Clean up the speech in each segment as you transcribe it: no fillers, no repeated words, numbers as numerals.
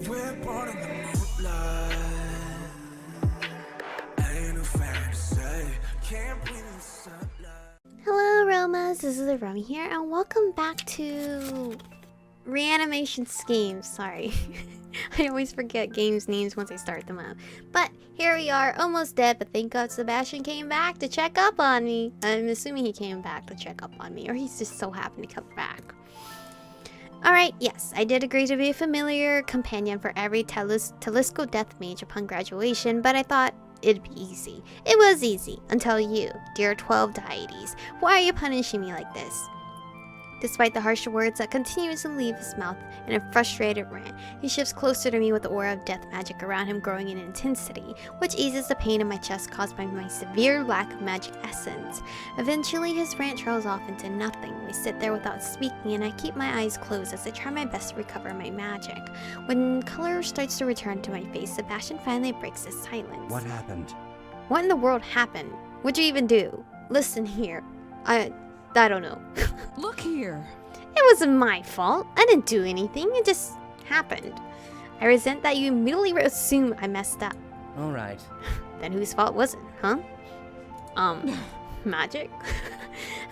We're born in the moonlight. Ain't no fantasy. Can't breathe in the sunlight. Hello Aromas, this is Aromie here, and welcome back to Reanimation Scheme. Sorry, I always forget games names once I start them up. But here we are, almost dead, but thank God Sebastian came back to check up on me. I'm assuming he came back to check up on me, or he's just so happy to come back. Alright, yes, I did agree to be a familiar companion for every Talisco Death Mage upon graduation, but I thought it'd be easy. It was easy, until you, dear 12 deities. Why are you punishing me like this? Despite the harsh words that continuously leave his mouth in a frustrated rant, he shifts closer to me with the aura of death magic around him growing in intensity, which eases the pain in my chest caused by my severe lack of magic essence. Eventually, his rant trails off into nothing. We sit there without speaking, and I keep my eyes closed as I try my best to recover my magic. When color starts to return to my face, Sebastian finally breaks his silence. What happened? What in the world happened? What'd you even do? Listen here. I don't know. Look here. It wasn't my fault. I didn't do anything. It just happened. I resent that you immediately assume I messed up. All right. Then whose fault was it, huh? Magic?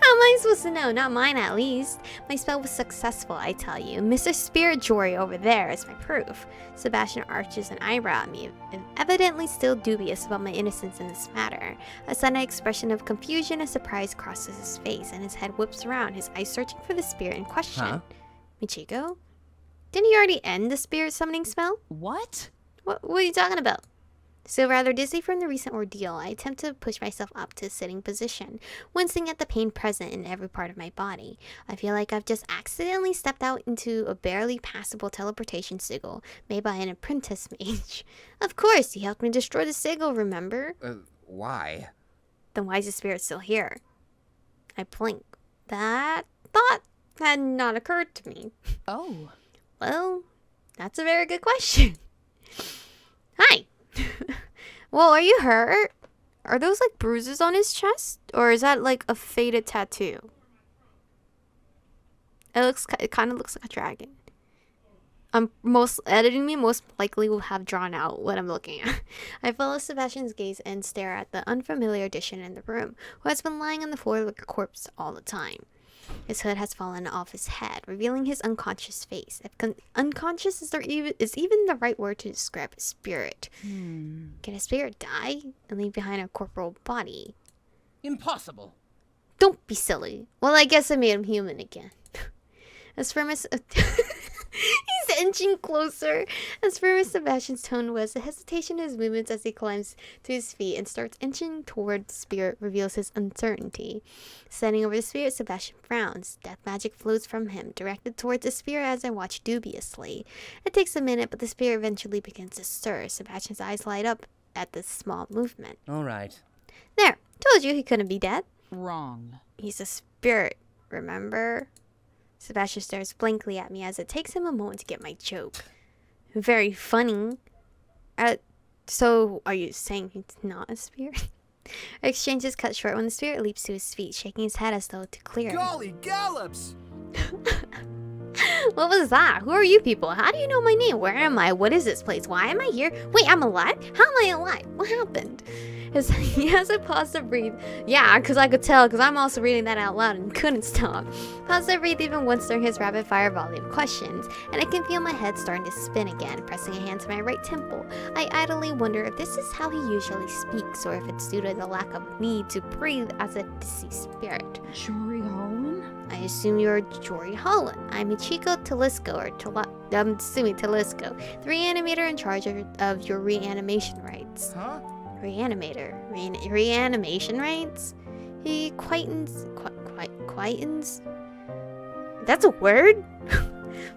How am I supposed to know? Not mine, at least. My spell was successful, I tell you. Mr. Spirit Jory over there is my proof. Sebastian arches an eyebrow at me, evidently still dubious about my innocence in this matter. A sudden expression of confusion and surprise crosses his face, and his head whips around, his eyes searching for the spirit in question. Huh? Michiko? Didn't you already end the spirit summoning spell? What? What are you talking about? Still rather dizzy from the recent ordeal, I attempt to push myself up to a sitting position, wincing at the pain present in every part of my body. I feel like I've just accidentally stepped out into a barely passable teleportation sigil made by an apprentice mage. Of course, he helped me destroy the sigil, remember? Why? Then why is the spirit still here? I blink. That thought had not occurred to me. Oh. Well, that's a very good question. Hi. Well, are you hurt? Are those like bruises on his chest? Or is that like a faded tattoo? It kind of looks like a dragon. Most likely will have drawn out what I'm looking at. I follow Sebastian's gaze and stare at the unfamiliar addition in the room, who has been lying on the floor like a corpse all the time. His hood has fallen off his head, revealing his unconscious face. If unconscious is even the right word to describe a spirit. Can a spirit die and leave behind a corporal body? Impossible. Don't be silly. Well, I guess I made him human again. As firm as... He's inching closer. As firm as Sebastian's tone was, the hesitation in his movements as he climbs to his feet and starts inching toward the spirit reveals his uncertainty. Standing over the spirit, Sebastian frowns. Death magic flows from him, directed towards the spirit as I watch dubiously. It takes a minute, but the spirit eventually begins to stir. Sebastian's eyes light up at this small movement. All right. There, told you he couldn't be dead. Wrong. He's a spirit, remember? Sebastian stares blankly at me as it takes him a moment to get my joke. Very funny. So, are you saying he's not a spirit? Our exchange is cut short when the spirit leaps to his feet, shaking his head as though to clear him. Golly gallops! What was that? Who are you people? How do you know my name? Where am I? What is this place? Why am I here? Wait, I'm alive? How am I alive? What happened? He has a pause to breathe. Yeah, because I could tell, because I'm also reading that out loud and couldn't stop. Pause to breathe even once during his rapid-fire volley of questions, and I can feel my head starting to spin again, pressing a hand to my right temple. I idly wonder if this is how he usually speaks, or if it's due to the lack of need to breathe as a deceased spirit. Jory Holland? I assume you're Jory Holland. I'm Michiko Talisco, I'm assuming Talisco, the reanimator in charge of your reanimation rites. Huh? Reanimator? Reanimation rites? He quietens... That's a word?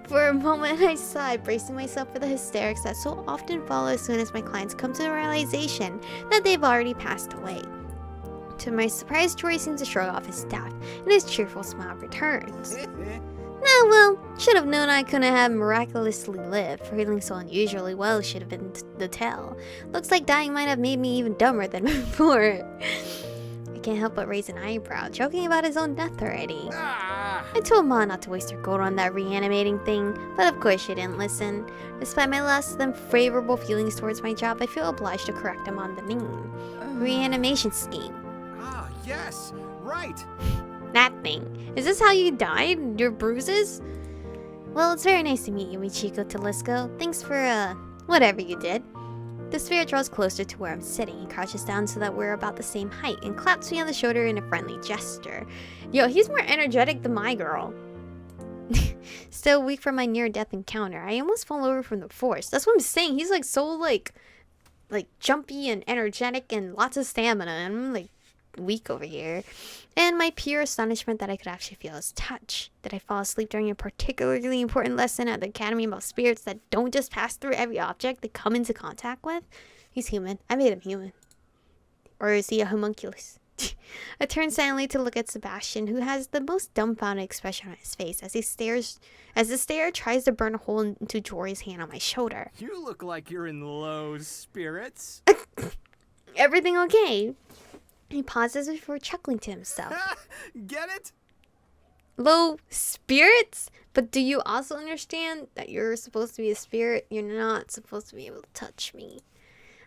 For a moment I sighed, bracing myself for the hysterics that so often follow as soon as my clients come to the realization that they've already passed away. To my surprise, Jory seems to shrug off his staff, and his cheerful smile returns. Oh well, should have known I couldn't have miraculously lived. Feeling so unusually well should have been the tell. Looks like dying might have made me even dumber than before. I can't help but raise an eyebrow, joking about his own death already. Ah! I told Ma not to waste her gold on that reanimating thing, but of course she didn't listen. Despite my less than favorable feelings towards my job, I feel obliged to correct him on the name. Reanimation Scheme. Ah, yes, right. That thing. Is this how you died? Your bruises? Well, it's very nice to meet you, Michiko Talisco. Thanks for, whatever you did. The sphere draws closer to where I'm sitting and crouches down so that we're about the same height and claps me on the shoulder in a friendly gesture. Yo, he's more energetic than my girl. Still weak from my near-death encounter, I almost fall over from the force. That's what I'm saying. He's like so like jumpy and energetic and lots of stamina, and I'm like weak over here. And my pure astonishment that I could actually feel his touch. Did I fall asleep during a particularly important lesson at the Academy about spirits that don't just pass through every object they come into contact with? He's human. I made him human. Or is he a homunculus? I turn silently to look at Sebastian, who has the most dumbfounded expression on his face as the stare tries to burn a hole into Jory's hand on my shoulder. You look like you're in low spirits. Everything okay? He pauses before chuckling to himself. Get it? Low spirits? But do you also understand that you're supposed to be a spirit? You're not supposed to be able to touch me.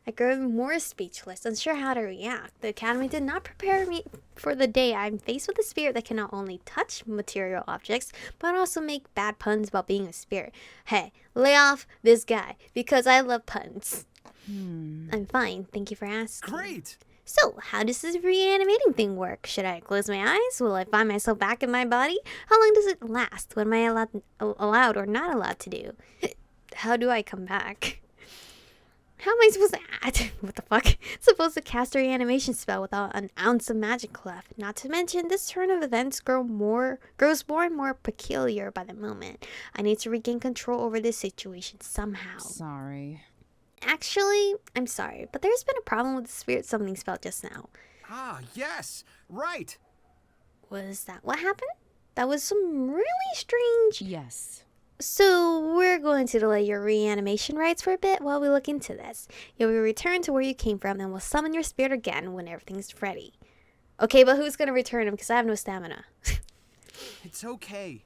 I grow more speechless, unsure how to react. The Academy did not prepare me for the day I'm faced with a spirit that can not only touch material objects, but also make bad puns about being a spirit. Hey, lay off this guy, because I love puns. I'm fine, thank you for asking. Great. So, how does this reanimating thing work? Should I close my eyes? Will I find myself back in my body? How long does it last? What am I allowed or not allowed to do? How do I come back? How am I supposed to act? What the fuck? Supposed to cast a reanimation spell without an ounce of magic left. Not to mention, this turn of events grows more and more peculiar by the moment. I need to regain control over this situation somehow. Sorry. Actually, I'm sorry, but there's been a problem with the spirit summoning spell just now. Ah, yes, right. Was that what happened? That was some really strange... Yes. So, we're going to delay your reanimation rites for a bit while we look into this. You'll be returned to where you came from and we'll summon your spirit again when everything's ready. Okay, but who's going to return him? Because I have no stamina. It's okay.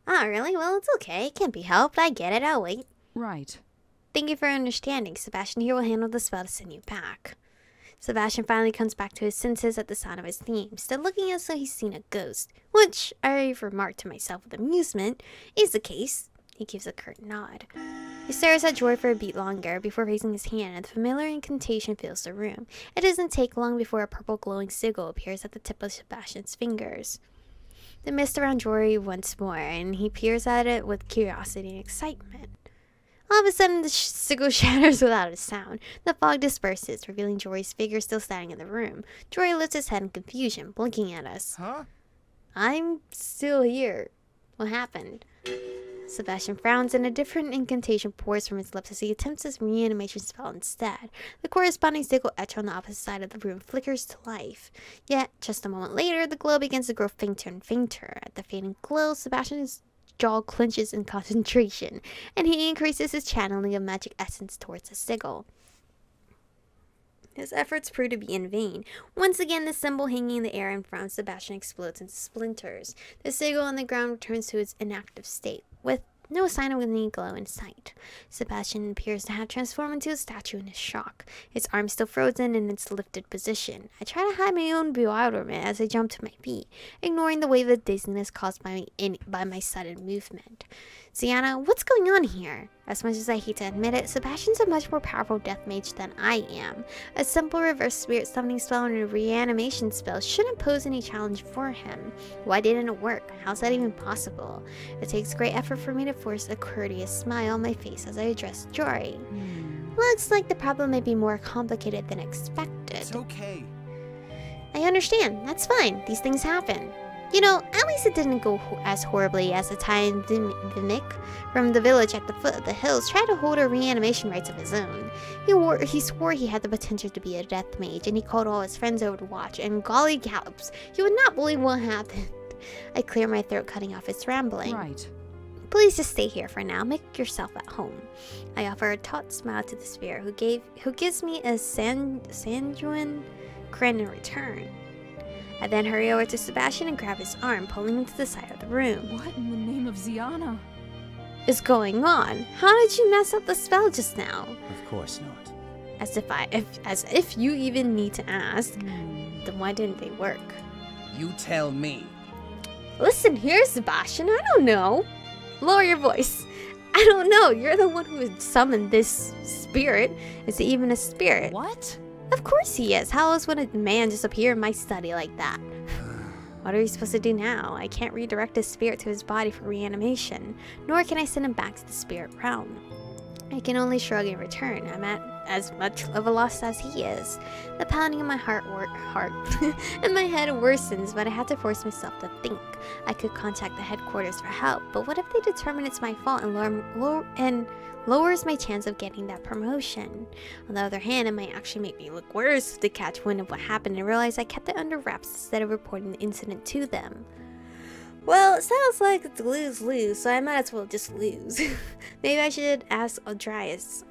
Oh, really? Well, it's okay. It can't be helped. I get it. I'll wait. Right. Thank you for understanding. Sebastian here will handle the spell to send you back. Sebastian finally comes back to his senses at the sound of his theme, still looking as though he's seen a ghost, which, I remarked to myself with amusement, is the case. He gives a curt nod. He stares at Joy for a beat longer before raising his hand, and the familiar incantation fills the room. It doesn't take long before a purple glowing sigil appears at the tip of Sebastian's fingers. The mist around Jory once more, and he peers at it with curiosity and excitement. All of a sudden, the sigil shatters without a sound. The fog disperses, revealing Jory's figure still standing in the room. Jory lifts his head in confusion, blinking at us. Huh? I'm still here. What happened? Sebastian frowns and a different incantation pours from his lips as he attempts his reanimation spell instead. The corresponding sigil etched on the opposite side of the room flickers to life. Yet, just a moment later, the glow begins to grow fainter and fainter. At the fading glow, Sebastian's jaw clenches in concentration, and he increases his channeling of magic essence towards the sigil. His efforts prove to be in vain. Once again, the symbol hanging in the air in front of Sebastian explodes into splinters. The sigil on the ground returns to its inactive state, with no sign of any glow in sight. Sebastian appears to have transformed into a statue in his shock, his arms still frozen in its lifted position. I try to hide my own bewilderment as I jump to my feet, ignoring the wave of dizziness caused by my sudden movement. Sienna, what's going on here? As much as I hate to admit it, Sebastian's a much more powerful death mage than I am. A simple reverse spirit summoning spell and a reanimation spell shouldn't pose any challenge for him. Why didn't it work? How's that even possible? It takes great effort for me to force a courteous smile on my face as I address Jory. Looks like the problem may be more complicated than expected. It's okay. I understand. That's fine. These things happen. You know, at least it didn't go as horribly as the time Vimic from the village at the foot of the hills tried to hold a reanimation rites of his own. He swore he had the potential to be a death mage, and he called all his friends over to watch, and golly gallops, you would not believe what happened. I clear my throat, cutting off his rambling. Right. Please just stay here for now. Make yourself at home. I offer a taut smile to the spirit, who gives me a sanguine grin in return. I then hurry over to Sebastian and grab his arm, pulling him to the side of the room. What in the name of Ziana? Is going on? How did you mess up the spell just now? Of course not. As if you even need to ask. Then why didn't they work? You tell me. Listen here, Sebastian, I don't know. Lower your voice. I don't know. You're the one who summoned this spirit. Is he even a spirit? What? Of course he is. How else would a man just appear in my study like that? What are we supposed to do now? I can't redirect his spirit to his body for reanimation, nor can I send him back to the spirit realm. I can only shrug in return. I'm at as much of a loss as he is. The pounding in my heart and my head worsens, but I have to force myself to think. I could contact the headquarters for help, but what if they determine it's my fault and lowers my chance of getting that promotion? On the other hand, it might actually make me look worse if they catch wind of what happened and realize I kept it under wraps instead of reporting the incident to them. Well, it sounds like it's lose-lose, so I might as well just lose. Maybe I should ask Aldrias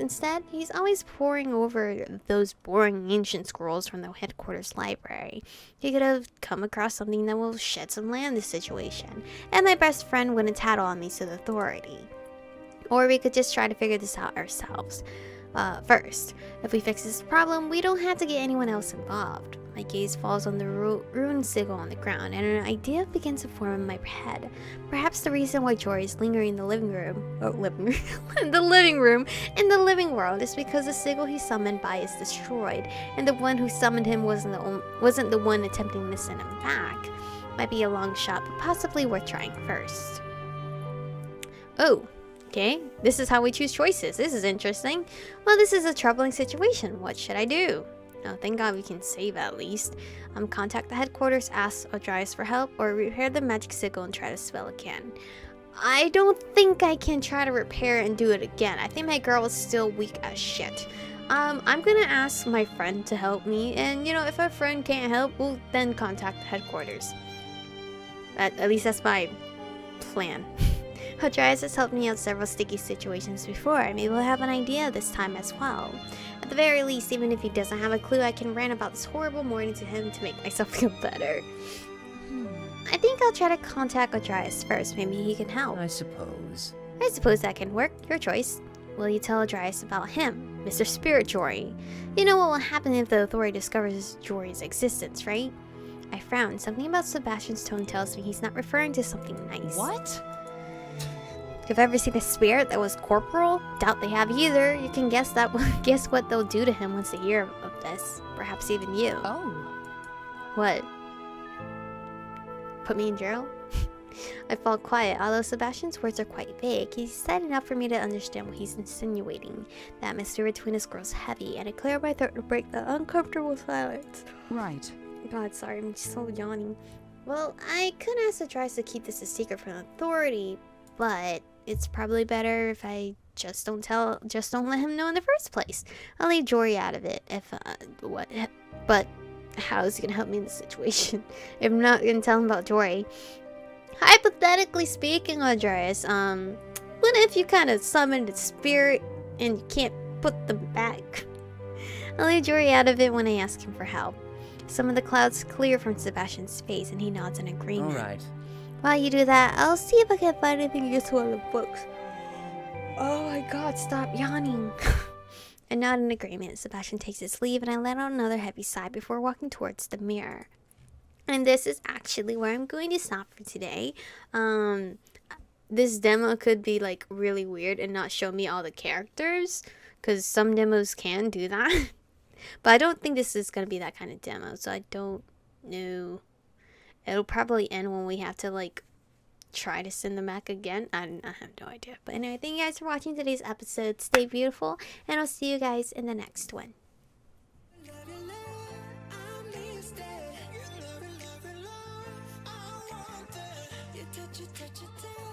instead? He's always poring over those boring ancient scrolls from the headquarters library. He could have come across something that will shed some light on this situation, and my best friend wouldn't tattle on me to the authority. Or we could just try to figure this out ourselves. First, if we fix this problem, we don't have to get anyone else involved. My gaze falls on the ruined sigil on the ground, and an idea begins to form in my head. Perhaps the reason why Jory is lingering in the living room, in the living world, is because the sigil he summoned by is destroyed, and the one who summoned him wasn't the one attempting to send him back. Might be a long shot, but possibly worth trying first. Oh. Okay, this is how we choose choices. This is interesting. Well, this is a troubling situation. What should I do? Oh, thank God we can save at least. Contact the headquarters, ask Aldrias for help, or repair the magic sigil and try to spell again. I don't think I can try to repair it and do it again. I think my girl is still weak as shit. I'm gonna ask my friend to help me, and you know, if our friend can't help, we'll then contact the headquarters. At least that's my plan. Aldrias has helped me out several sticky situations before. Maybe we'll have an idea this time as well. At the very least, even if he doesn't have a clue, I can rant about this horrible morning to him to make myself feel better. I think I'll try to contact Aldrias first. Maybe he can help. I suppose that can work. Your choice. Will you tell Aldrias about him, Mr. Spirit Jory? You know what will happen if the authority discovers Jory's existence, right? I frown. Something about Sebastian's tone tells me he's not referring to something nice. What? If I've ever seen a spirit that was corporal? Doubt they have either. You can guess what they'll do to him once they hear of this. Perhaps even you. Oh. What? Put me in jail? I fall quiet. Although Sebastian's words are quite vague, he's said enough for me to understand what he's insinuating. The atmosphere between us grows heavy, and I clear my throat to break the uncomfortable silence. Right. God, sorry, I'm just so yawning. Well, I could ask the Aldrias to keep this a secret from the authority, but it's probably better if I just don't let him know in the first place. I'll leave Jory out of it but how is he gonna help me in this situation if I'm not gonna tell him about Jory? Hypothetically speaking, Aldrias, what if you kind of summoned a spirit and you can't put them back? I'll leave Jory out of it when I ask him for help. Some of the clouds clear from Sebastian's face and he nods in agreement. Alright. While you do that, I'll see if I can find anything useful in the books. Oh my god, stop yawning. I nod in agreement. Sebastian takes his leave and I let out another heavy sigh before walking towards the mirror. And this is actually where I'm going to stop for today. This demo could be like really weird and not show me all the characters, because some demos can do that. But I don't think this is going to be that kind of demo, so I don't know. It'll probably end when we have to like try to send them back again. I have no idea. But anyway, thank you guys for watching today's episode. Stay beautiful, and I'll see you guys in the next one. touch it,